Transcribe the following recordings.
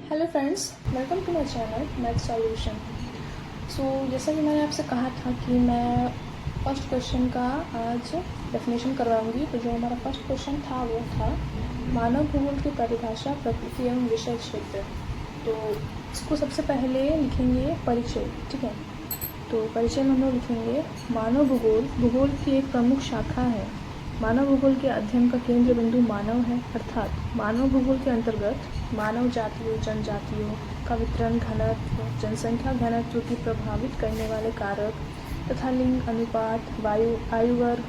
Hello friends, welcome to my channel math solution. जैसा कि मैंने आपसे कहा था कि मैं फर्स्ट क्वेश्चन का आज डेफिनेशन करवाऊंगी। तो जो हमारा फर्स्ट क्वेश्चन था वो था मानव भूगोल की परिभाषा, प्रकृति एवं विषय क्षेत्र। तो इसको सबसे पहले लिखेंगे परिचय, ठीक है। तो परिचय में हम लोग लिखेंगे मानव भूगोल भूगोल की एक प्रमुख शाखा है। मानव भूगोल के अध्ययन का केंद्र बिंदु मानव है, अर्थात मानव भूगोल के अंतर्गत मानव जातियों जनजातियों का वितरण, घनत्व, जनसंख्या घनत्व की प्रभावित करने वाले कारक तथा लिंग अनुपात, आयु वर्ग,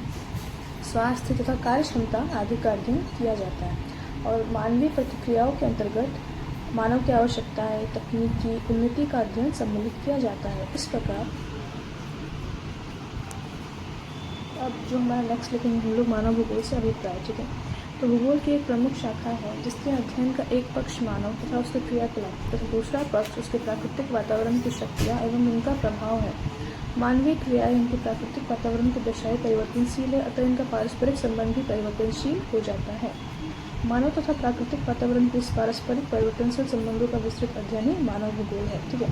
स्वास्थ्य तथा कार्य क्षमता आदि का अध्ययन किया जाता है। और मानवीय प्रतिक्रियाओं के अंतर्गत मानव की आवश्यकताएं, तकनीक की उन्नति का अध्ययन सम्मिलित किया जाता है। इस प्रकार अब जो हमारा नेक्स्ट लिखेंगे हम लोग मानव भूगोल से अभिप्राय, ठीक है। तो भूगोल की एक प्रमुख शाखा है जिसके अध्ययन का एक पक्ष मानव तथा उसके क्रियाकलाप तथा दूसरा पक्ष उसके प्राकृतिक वातावरण की शक्तियाँ एवं उनका प्रभाव है। मानवीय क्रियाएं इनके प्राकृतिक वातावरण की दशाएं परिवर्तनशील है, अतः इनका पारस्परिक संबंध भी परिवर्तनशील हो जाता है। मानव तथा प्राकृतिक वातावरण के इस पारस्परिक परिवर्तनशील संबंधों का विस्तृत अध्ययन ही मानव भूगोल है, ठीक है।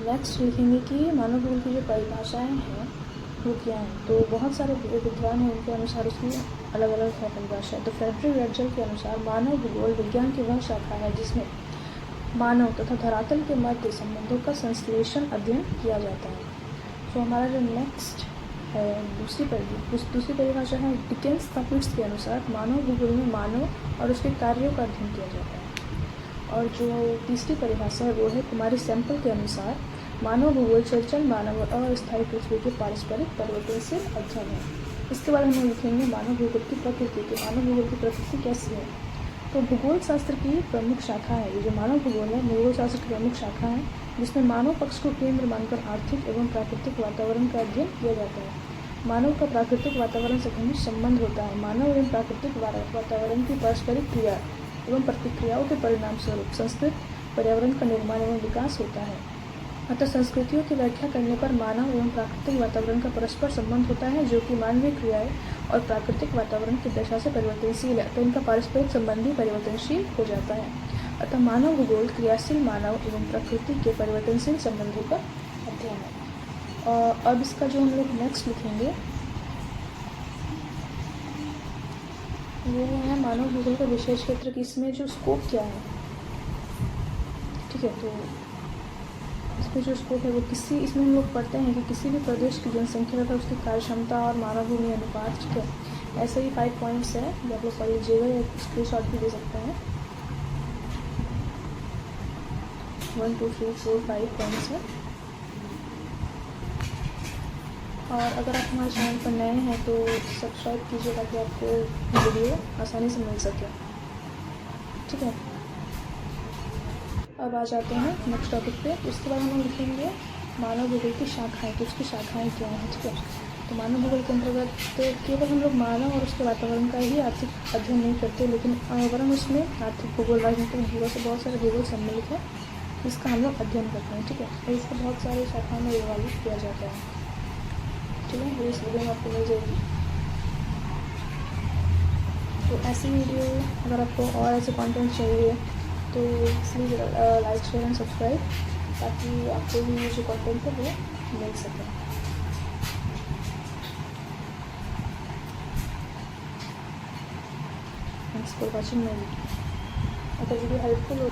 नेक्स्ट लिखेंगे कि मानव भूगोल की जो परिभाषाएं हैं वो क्या है। तो बहुत सारे विद्वान हैं, उनके अनुसार उसकी अलग अलग है परिभाषा। तो फ्रेडरिक रेडजल के अनुसार मानव भूगोल विज्ञान की वह शाखा है जिसमें मानव तथा धरातल के मध्य संबंधों का संश्लेषण अध्ययन किया जाता है। तो हमारा जो नेक्स्ट है दूसरी परिभाषा है डिकेंस कपिट्स के अनुसार मानव भूगोल में मानव और उसके कार्यों का अध्ययन किया जाता है। और जो तीसरी परिभाषा है वो है कुमारी सैंपल के अनुसार मानव भूगोल चंचल मानव और अस्थायी पृथ्वी के पारस्परिक परिवर्तनशील अध्ययन है। इसके बाद हम लिखेंगे मानव भूगोल की प्रकृति के मानव भूगोल की प्रकृति कैसी है। तो भूगोल शास्त्र की प्रमुख शाखा है, ये जो मानव भूगोल है भूगोल शास्त्र की प्रमुख शाखा है जिसमें मानव पक्ष को केंद्र मानकर आर्थिक एवं प्राकृतिक वातावरण का अध्ययन किया जाता है। मानव का प्राकृतिक वातावरण से घनिष्ठ संबंध होता है। मानव एवं प्राकृतिक वातावरण की पारस्परिक क्रिया एवं प्रतिक्रियाओं के परिणाम स्वरूप संस्कृत पर्यावरण का निर्माण एवं विकास होता है। अतः संस्कृतियों की व्याख्या करने पर मानव एवं प्राकृतिक वातावरण का परस्पर संबंध होता है जो कि मानवीय क्रियाएं और प्राकृतिक वातावरण की दशा से परिवर्तनशील है, तो इनका पारस्परिक संबंध भी परिवर्तनशील हो जाता है। अतः मानव भूगोल क्रियाशील मानव एवं प्रकृति के परिवर्तनशील संबंधों का अध्ययन है। और अब इसका जो हम लोग नेक्स्ट लिखेंगे वो है मानव भूगोल का विषय क्षेत्र की इसमें जो स्कोप क्या है, ठीक है। तो इसमें जो स्कोप है वो इसमें हम लोग पढ़ते हैं कि किसी भी प्रदेश की जनसंख्या तथा उसकी कार्य क्षमता और मानव भूमि अनुपात, ठीक है। ऐसे ही 5 पॉइंट्स है जो आप लोग पढ़ लीजिएगा या स्क्रीनशॉट भी दे सकते हैं। 1 2 3 4 5 पॉइंट्स है। और अगर आप हमारे चैनल पर नए हैं तो सब्सक्राइब कीजिए ताकि आपको वीडियो आसानी से मिल सके, ठीक है। अब आ जाते हैं नेक्स्ट टॉपिक पे। उसके बाद हम लिखेंगे मानव भूगोल की शाखाएं, तो उसकी शाखाएं क्या हैं, ठीक है। तो मानव भूगोल के अंतर्गत तो केवल हम लोग मानव और उसके वातावरण का ही आर्थिक अध्ययन नहीं करते, लेकिन वरन उसमें आर्थिक भूगोल, राजनीतिक भूगोल से बहुत सारे भूगोल सम्मिलित है जिसका हम लोग अध्ययन करते हैं, ठीक है। और इसको बहुत सारे शाखाओं में विभाजित किया जाता है, ठीक है। वो इस वीडियो में आपको मिल जाएगी। तो ऐसी वीडियो अगर आपको और ऐसे कंटेंट चाहिए तो please like share and subscribe ताकि आपको भी जो कंटेंट है वो मिल सके। Thanks for watching my video. अगर वीडियो हेल्पफुल हो